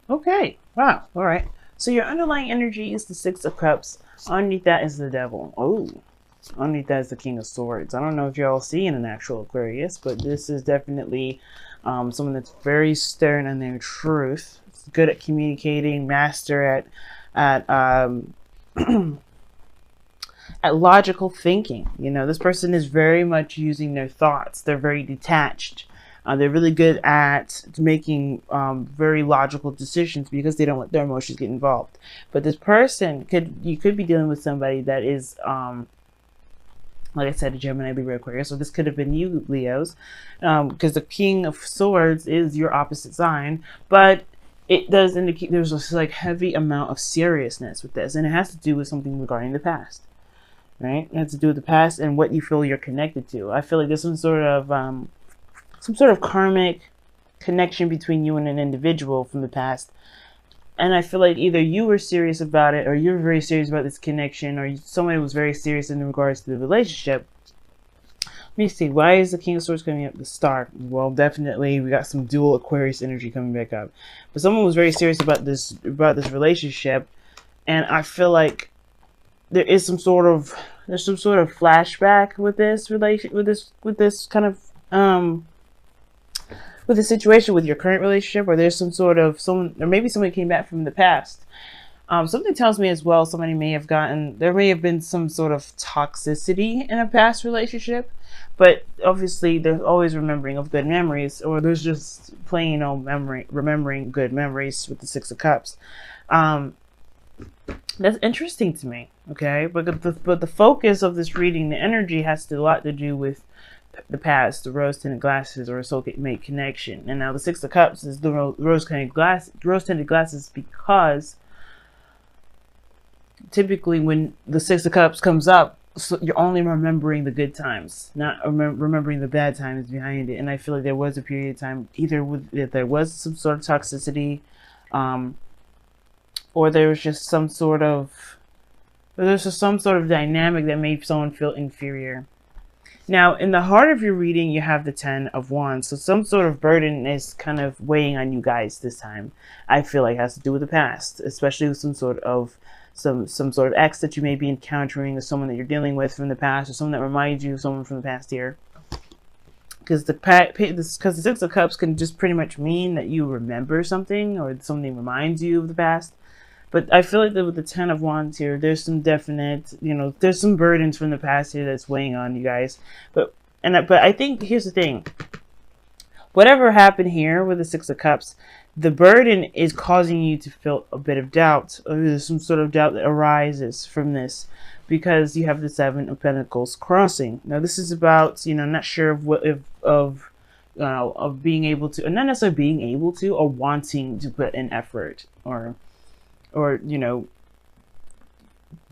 Okay. Wow. All right. So your underlying energy is the Six of Cups. Underneath that is the Devil. Oh. Underneath that is the King of Swords. I don't know if y'all see an actual Aquarius, but this is definitely someone that's very stern on their truth. It's good at communicating, master at at logical thinking. You know, this person is very much using their thoughts. They're very detached. They're really good at making very logical decisions because they don't let their emotions get involved. But this person you could be dealing with somebody that is like I said, a Gemini, Libra, Aquarius. So this could have been you, Leos, because the King of Swords is your opposite sign, but it does indicate there's a like heavy amount of seriousness with this, and it has to do with something regarding the past, right? It has to do with the past and what you feel you're connected to. I feel like there's some sort of karmic connection between you and an individual from the past. And I feel like either you were serious about it, or you're very serious about this connection, or somebody was very serious in regards to the relationship. Let me see. Why is the King of Swords coming up? The Star. Well, definitely we got some dual Aquarius energy coming back up. But someone was very serious about this relationship, and I feel like there's some sort of flashback with this with this kind of with the situation with your current relationship, or there's someone, or maybe somebody came back from the past. Something tells me as well, there may have been some sort of toxicity in a past relationship, but obviously there's always remembering of good memories, or there's just plain old remembering good memories with the Six of Cups. That's interesting to me, okay? But the focus of this reading, the energy has a lot to do with the past, the rose-tinted glasses, or a soulmate connection. And now the Six of Cups is the rose-tinted glasses because typically when the Six of Cups comes up, so you're only remembering the good times, not remembering the bad times behind it. And I feel like there was a period of time, either if there was some sort of toxicity, or there was just some sort of dynamic that made someone feel inferior. Now, in the heart of your reading, you have the Ten of Wands. So some sort of burden is kind of weighing on you guys this time. I feel like it has to do with the past, especially with some sort of ex that you may be encountering, or someone that you're dealing with from the past, or someone that reminds you of someone from the past year. Because the Six of Cups can just pretty much mean that you remember something, or something reminds you of the past. But I feel like that with the Ten of Wands here, there's some definite, there's some burdens from the past here that's weighing on you guys. But I think here's the thing. Whatever happened here with the Six of Cups, the burden is causing you to feel a bit of doubt. Or there's some sort of doubt that arises from this because you have the Seven of Pentacles crossing. Now this is about, not sure of being able to, not necessarily being able to, or wanting to put in effort, or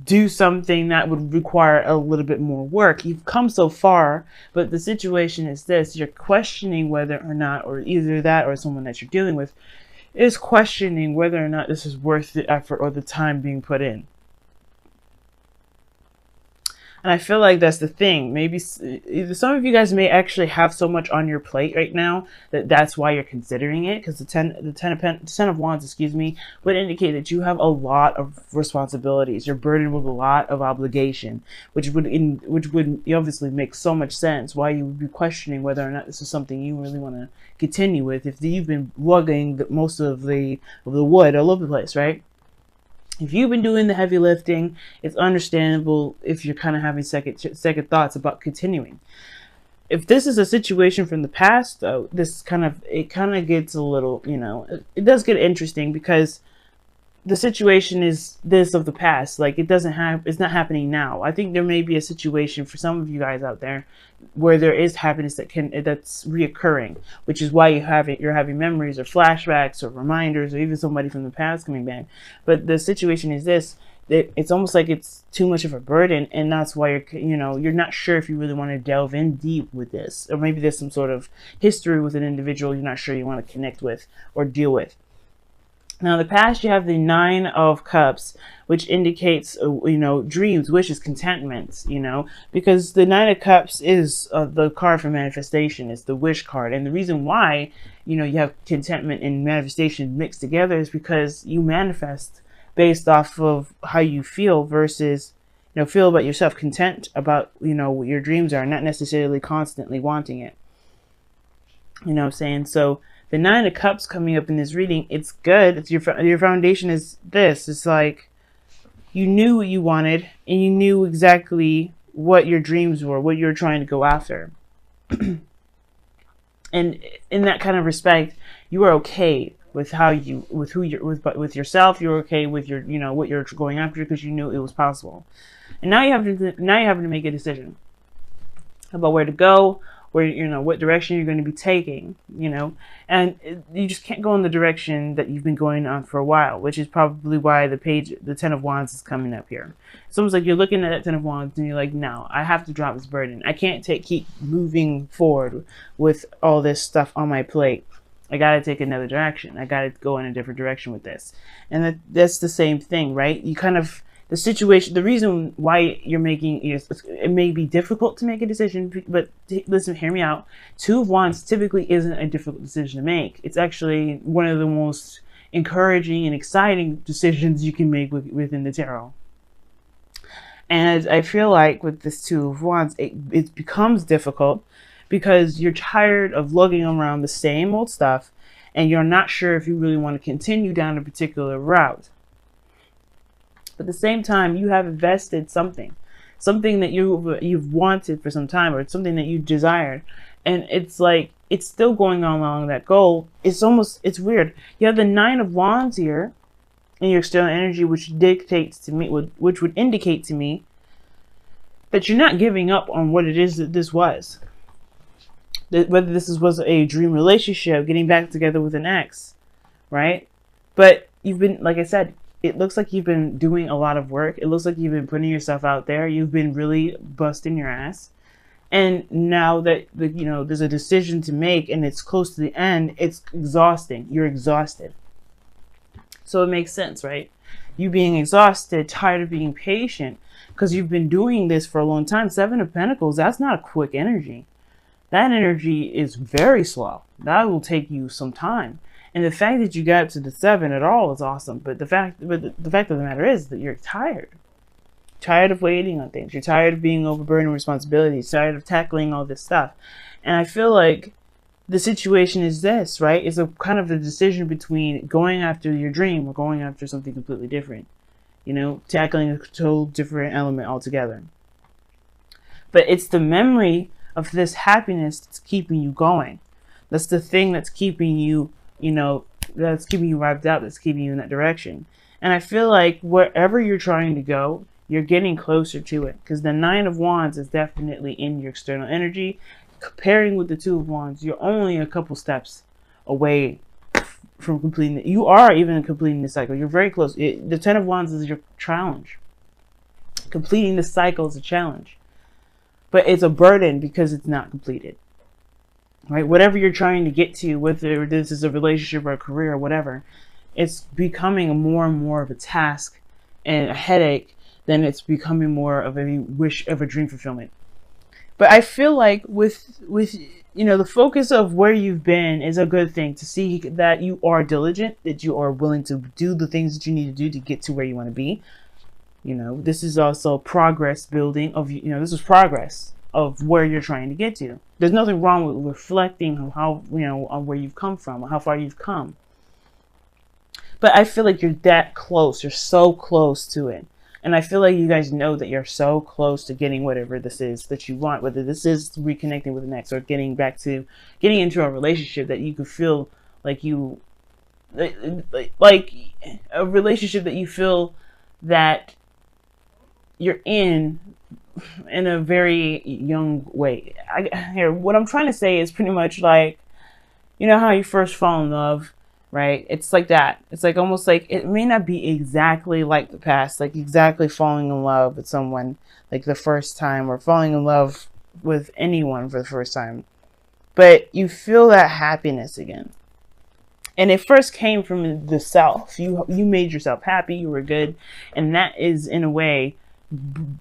do something that would require a little bit more work. You've come so far, but the situation is this: you're questioning whether or not, or either that or someone that you're dealing with is questioning whether or not this is worth the effort or the time being put in. And I feel like that's the thing. Maybe some of you guys may actually have so much on your plate right now that's why you're considering it. Because the ten of Wands, would indicate that you have a lot of responsibilities. You're burdened with a lot of obligation, which would obviously make so much sense why you would be questioning whether or not this is something you really want to continue with. If you've been lugging most of the wood all over the place, right? If you've been doing the heavy lifting, it's understandable if you're kind of having second thoughts about continuing. If this is a situation from the past, though, it kind of gets a little, it does get interesting because the situation is this of the past. Like it's not happening now. I think there may be a situation for some of you guys out there where there is happiness that's reoccurring, which is why you're having memories or flashbacks or reminders, or even somebody from the past coming back. But the situation is this: it's almost like it's too much of a burden, and that's why you're not sure if you really want to delve in deep with this, or maybe there's some sort of history with an individual you're not sure you want to connect with or deal with. Now, in the past, you have the Nine of Cups, which indicates, dreams, wishes, contentment, because the Nine of Cups is the card for manifestation. It's the wish card. And the reason why, you have contentment and manifestation mixed together is because you manifest based off of how you feel versus, feel about yourself, content about, what your dreams are, not necessarily constantly wanting it. You know what I'm saying? So the Nine of Cups coming up in this reading, it's good. It's your foundation is this. It's like you knew what you wanted and you knew exactly what your dreams were, what you were trying to go after. And in that kind of respect, you were okay with with yourself. You're okay with your, what you're going after because you knew it was possible. And now you have to make a decision about where to go, where, what direction you're going to be taking, and you just can't go in the direction that you've been going on for a while, which is probably why the Ten of Wands is coming up here. It's almost like you're looking at that Ten of Wands and you're like, no, I have to drop this burden. I can't keep moving forward with all this stuff on my plate. I got to take another direction. I got to go in a different direction with this. And that's the same thing, right? You kind of, the situation, the reason why you're making, it may be difficult to make a decision, but listen, hear me out. Two of Wands typically isn't a difficult decision to make. It's actually one of the most encouraging and exciting decisions you can make within the tarot. And I feel like with this Two of Wands, it becomes difficult because you're tired of lugging around the same old stuff and you're not sure if you really want to continue down a particular route. But at the same time, you have invested something that you've wanted for some time, or it's something that you desired, and it's like it's still going on along that goal. It's weird. You have the Nine of Wands here in your external energy, which dictates to me, which would indicate to me that you're not giving up on what it is that this was. Whether this was a dream relationship, getting back together with an ex, right? But you've been, like I said, it looks like you've been doing a lot of work. It looks like you've been putting yourself out there. You've been really busting your ass. And now that there's a decision to make and it's close to the end, it's exhausting. You're exhausted. So it makes sense, right? You being exhausted, tired of being patient, because you've been doing this for a long time. Seven of Pentacles, that's not a quick energy. That energy is very slow. That will take you some time. And the fact that you got to the 7 at all is awesome. But the fact of the matter is that you're tired. Tired of waiting on things. You're tired of being overburdened with responsibilities. Tired of tackling all this stuff. And I feel like the situation is this, right? It's a kind of the decision between going after your dream or going after something completely different. Tackling a total different element altogether. But it's the memory of this happiness that's keeping you going. That's the thing that's keeping you, that's keeping you wrapped up, that's keeping you in that direction. And I feel like wherever you're trying to go, you're getting closer to it. Because the Nine of Wands is definitely in your external energy. Comparing with the Two of Wands, you're only a couple steps away from completing it. You are even completing the cycle. You're very close. The Ten of Wands is your challenge. Completing the cycle is a challenge. But it's a burden because it's not completed. Right? Whatever you're trying to get to, whether this is a relationship or a career or whatever, it's becoming more and more of a task and a headache than it's becoming more of a wish of a dream fulfillment. But I feel like with the focus of where you've been is a good thing, to see that you are diligent, that you are willing to do the things that you need to do to get to where you want to be. This is also progress building of, this is progress of where you're trying to get to. There's nothing wrong with reflecting on how, on where you've come from, or how far you've come. But I feel like you're that close. You're so close to it. And I feel like you guys know that you're so close to getting whatever this is that you want, whether this is reconnecting with an ex or getting into a relationship that you can feel like like a relationship that you feel that you're in a very young way. What I'm trying to say is pretty much like, how you first fall in love, right? It's like that. It's like almost like it may not be exactly like the past, like exactly falling in love with someone like the first time, or falling in love with anyone for the first time, but you feel that happiness again. And it first came from the self. You made yourself happy, you were good, and that is in a way,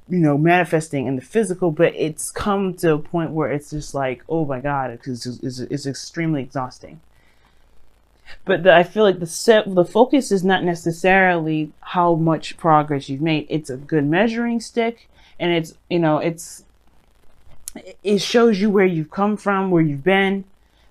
manifesting in the physical. But it's come to a point where it's just like, oh my God, it's extremely exhausting. But I feel like the focus is not necessarily how much progress you've made. It's a good measuring stick, and it shows you where you've come from, where you've been.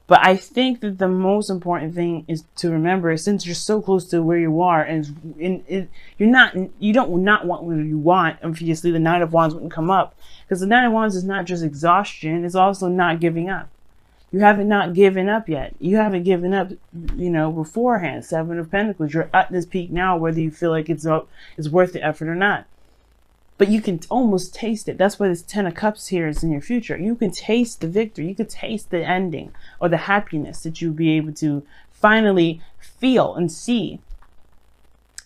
But I think that the most important thing is to remember, since you're so close to where you are, and you don't not want what you want. Obviously, the Nine of Wands wouldn't come up, because the Nine of Wands is not just exhaustion; it's also not giving up. You haven't not given up yet. You haven't given up, beforehand. Seven of Pentacles. You're at this peak now, whether you feel like it's worth the effort or not. But you can almost taste it. That's why this Ten of Cups here is in your future. You can taste the victory. You can taste the ending, or the happiness that you'll be able to finally feel and see.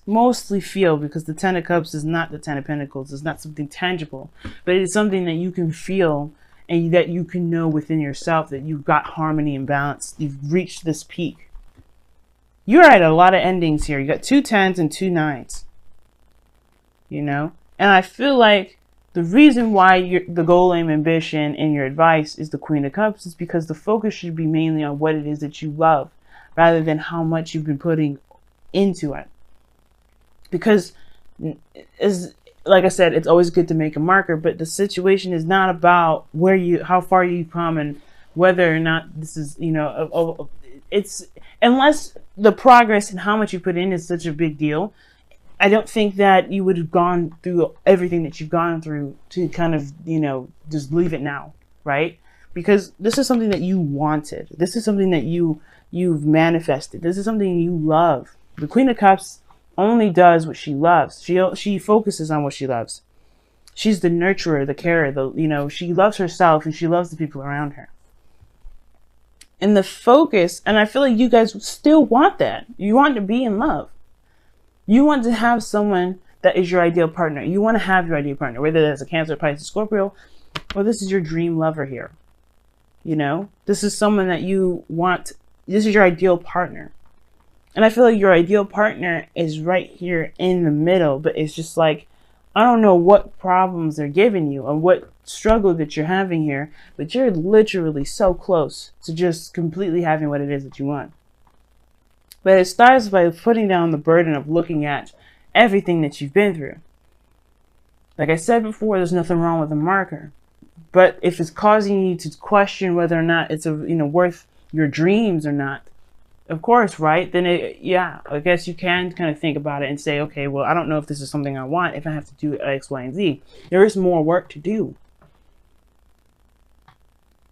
Mostly feel, because the Ten of Cups is not the Ten of Pentacles. It's not something tangible, but it is something that you can feel, and that you can know within yourself that you've got harmony and balance. You've reached this peak. You're at a lot of endings here. You got 2 10s and 2 9s. And I feel like the reason why the goal, aim, ambition, and your advice is the Queen of Cups is because the focus should be mainly on what it is that you love, rather than how much you've been putting into it. Because, like I said, it's always good to make a marker, but the situation is not about how far you've come, and whether or not this is, it's, unless the progress and how much you put in is such a big deal. I don't think that you would have gone through everything that you've gone through to kind of, just leave it now, right? Because this is something that you wanted. This is something that you've manifested. This is something you love. The Queen of Cups only does what she loves. She focuses on what she loves. She's the nurturer, the carer, she loves herself, and she loves the people around her. And the focus, and I feel like you guys still want that. You want to be in love. You want to have someone that is your ideal partner. You want to have your ideal partner, whether that's a Cancer, Pisces, Scorpio, or this is your dream lover here. This is someone that you want. This is your ideal partner. And I feel like your ideal partner is right here in the middle, but it's just like, I don't know what problems they're giving you or what struggle that you're having here, but you're literally so close to just completely having what it is that you want. But it starts by putting down the burden of looking at everything that you've been through. Like I said before, there's nothing wrong with a marker. But if it's causing you to question whether or not it's worth your dreams or not, of course, right? Then I guess you can kind of think about it and say, okay, well, I don't know if this is something I want, if I have to do X, Y, and Z. There is more work to do.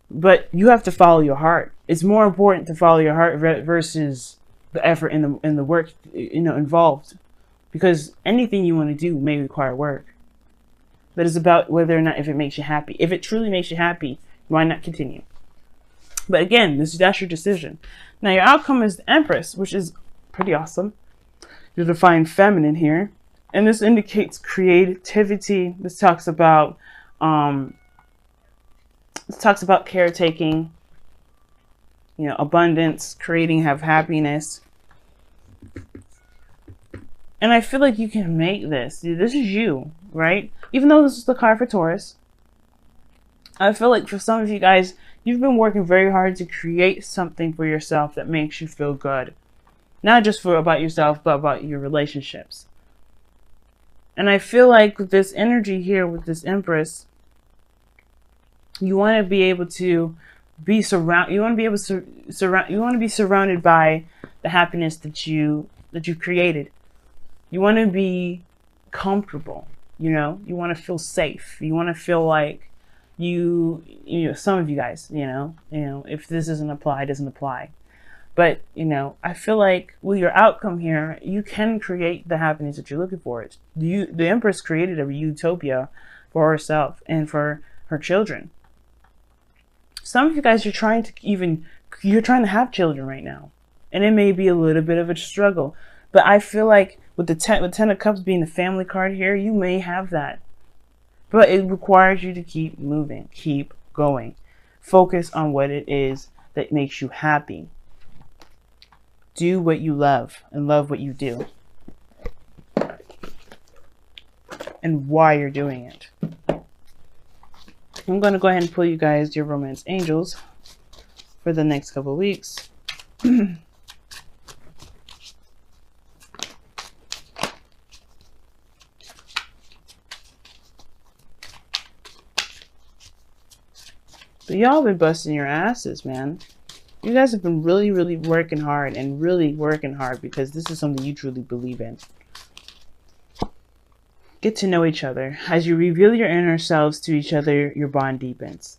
But you have to follow your heart. It's more important to follow your heart versus the effort and the work involved, because anything you want to do may require work. But it's about whether or not if it makes you happy. If it truly makes you happy, why not continue? But again, that's your decision. Now your outcome is the Empress, which is pretty awesome. You're defined feminine here, and this indicates creativity. This talks about caretaking, abundance, creating, have happiness. And I feel like you can make this. This is you, right? Even though this is the card for Taurus, I feel like for some of you guys, you've been working very hard to create something for yourself that makes you feel good. Not just about yourself, but about your relationships. And I feel like with this energy here, with this Empress, you want to be able to be surrounded. You want to be able to You want to be surrounded by the happiness that you created. You want to be comfortable. You want to feel safe. You want to feel like some of you guys, if this doesn't apply, it doesn't apply. But, I feel like with your outcome here, you can create the happiness that you're looking for. The Empress created a utopia for herself and for her children. Some of you guys, you're trying to have children right now. And it may be a little bit of a struggle. But I feel like with the Ten of Cups being the family card here, you may have that. But it requires you to keep moving, keep going. Focus on what it is that makes you happy. Do what you love and love what you do. And why you're doing it. I'm going to go ahead and pull you guys your romance angels for the next couple of weeks. But y'all been busting your asses, man. You guys have been really, really working hard and really working hard because this is something you truly believe in. Get to know each other. As you reveal your inner selves to each other, your bond deepens.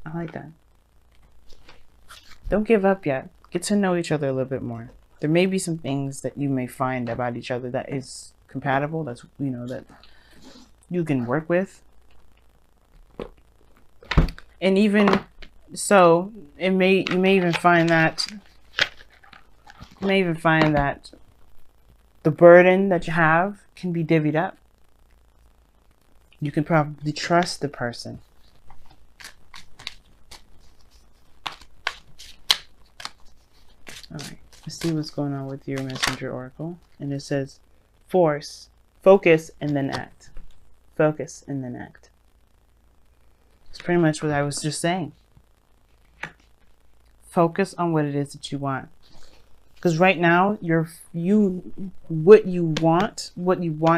I like that. Don't give up yet. Get to know each other a little bit more. There may be some things that you may find about each other that is compatible. That's, you know, that you can work with. And even so, you may even find that the burden that you have can be divvied up. You can probably trust the person. All right, let's see what's going on with your messenger oracle. And it says, focus, and then act. Focus and then act. It's pretty much what I was just saying. Focus on what it is that you want. Because right now, what you want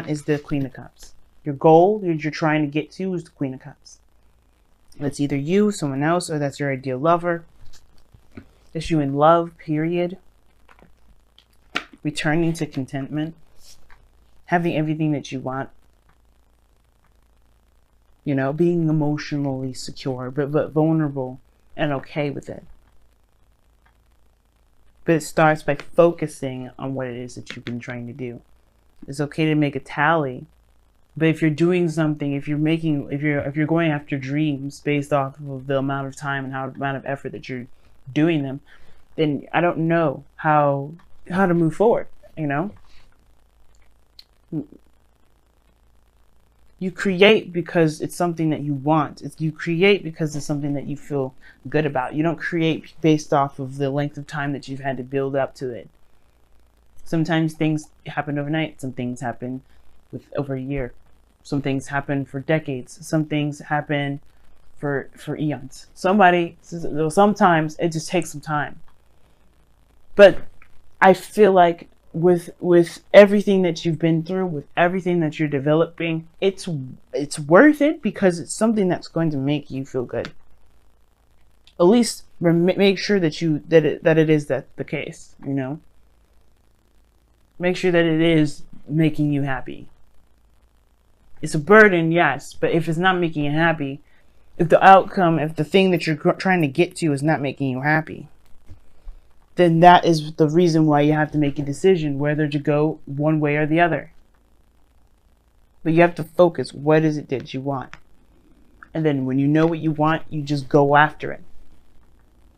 is the Queen of Cups. Your goal you're trying to get to is the Queen of Cups. It's either you, someone else, or that's your ideal lover. It's you in love, period. Returning to contentment. Having everything that you want. You know, being emotionally secure, but vulnerable and okay with it. But it starts by focusing on what it is that you've been trying to do. It's okay to make a tally, but if you're doing something, if you're going after dreams based off of the amount of time and amount of effort that you're doing them, then I don't know how to move forward. You know. You create because it's something that you want. You create because it's something that you feel good about. You don't create based off of the length of time that you've had to build up to it. Sometimes things happen overnight. Some things happen with over a year. Some things happen for decades. Some things happen for eons. Sometimes it just takes some time. But I feel like with everything that you've been through, with everything that you're developing, it's worth it because it's something that's going to make you feel good. At least make sure that it is the case, you know. Make sure that it is making you happy. It's a burden, yes, but if it's not making you happy, if the thing that you're trying to get to is not making you happy, then that is the reason why you have to make a decision whether to go one way or the other. But you have to focus. What is it that you want? And then when you know what you want, you just go after it.